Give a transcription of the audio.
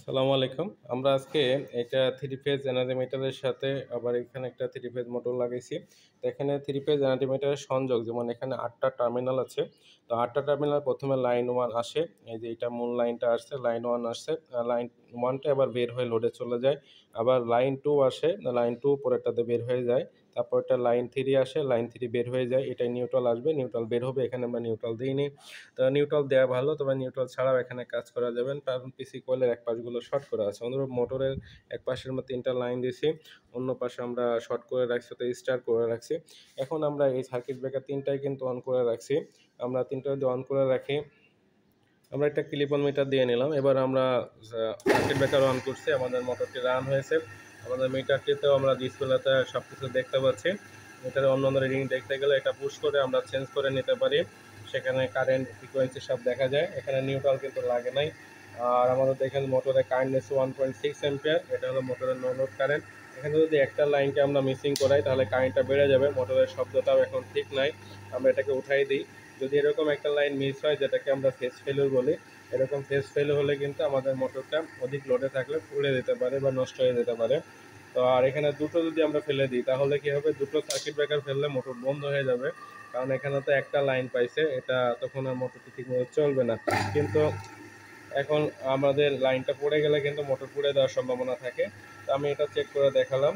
আসসালামু আলাইকুম। আমরা আজকে এটা 3 ফেজ এনার্জি মিটারের সাথে আবার এখানে একটা 3 ফেজ মোটর লাগাইছি। তো এখানে 3 ফেজ এনার্জি মিটারের সংযোগ যেমন এখানে ৮ টা টার্মিনাল আছে। তো ৮ টা টার্মিনাল ১ম এ লাইন 1 আসে। এই যে এটা মূল লাইনটা আসছে, লাইন 1 আসছে। লাইন 1 টা আবার বের হয়ে লোডে চলে যায়। আবার লাইন 2 আসে, লাইন 2 পরেরটাতে বের হয়ে যায়। তারপরটা লাইন 3 আসে, লাইন 3 বের হয়ে যায়। এটাই নিউট্রাল আসবে, নিউট্রাল বের হবে। এখানে আমরা নিউট্রাল দেইনি। তো নিউট্রাল দেওয়া ভালো, তবে নিউট্রাল ছাড়াও এখানে কাজ করা যাবে কারণ পিসি কয়েলের এক পাশগুলো শর্ট করা আছে। অনুরূপ মোটরের এক পাশের আমরা 3টা লাইন দিছি, অন্য পাশে আমরা শর্ট করে রাখছি, তো স্টার করে রাখছি। এখন আমরা এই সার্কিট ব্রেকার 3টাই কিন্তু অন করে রাখছি। আমরা 3টা যদি অন করে রাখি, আমরা একটা ক্লিপ অন মিটার দিয়ে নিলাম। এবার আমরা সার্কিট ব্রেকার অন করছি, আমাদের মোটরটি রান হয়েছে। আমাদের মিটারটিতেও আমরা ডিসপ্লেতে সব কিছু দেখতে পাচ্ছি। মিটারে অন্য অন্য রিডিং দেখতে গেলে এটা পুশ করে আমরা চেঞ্জ করে নিতে পারি। সেখানে কারেন্ট ফ্রিকোয়েন্সি সব দেখা যায়। এখানে নিউট্রাল কিন্তু লাগে নাই। আর আমাদের দেখেন মোটরে কারেন্ট এসে 1.6 অ্যাম্পিয়ার। এটা হলো মোটরের নো লোড কারেন্ট। এখানে যদি একটা লাইনকে আমরা মিসিং করাই তাহলে কারেন্টটা বেড়ে যাবে। মোটরের শব্দটাও এখন ঠিক নাই, আমরা এটাকে উঠাই দিই। যদি এরকম একটা লাইন মিস হয়, যেটাকে আমরা ফেজ ফেলিউর বলি, এরকম ফেজ ফেল হলে কিন্তু আমাদের মোটরটা অধিক লোডে থাকলে পুড়ে যেতে পারে বা নষ্ট হয়ে যেতে পারে। তো আর এখানে দুটো যদি আমরা ফেলে দিই তাহলে কি হবে, দুটো সার্কিট ব্রেকার ফেললে মোটর বন্ধ হয়ে যাবে। কারণ এখানে তো একটা লাইন পাইছে, এটা তখন আর মোটরটি ঠিকমতো চলবে না। কিন্তু এখন আমাদের লাইনটা পড়ে গেলে কিন্তু মোটর পুড়ে দেওয়ার সম্ভাবনা থাকে। তো আমি এটা চেক করে দেখালাম।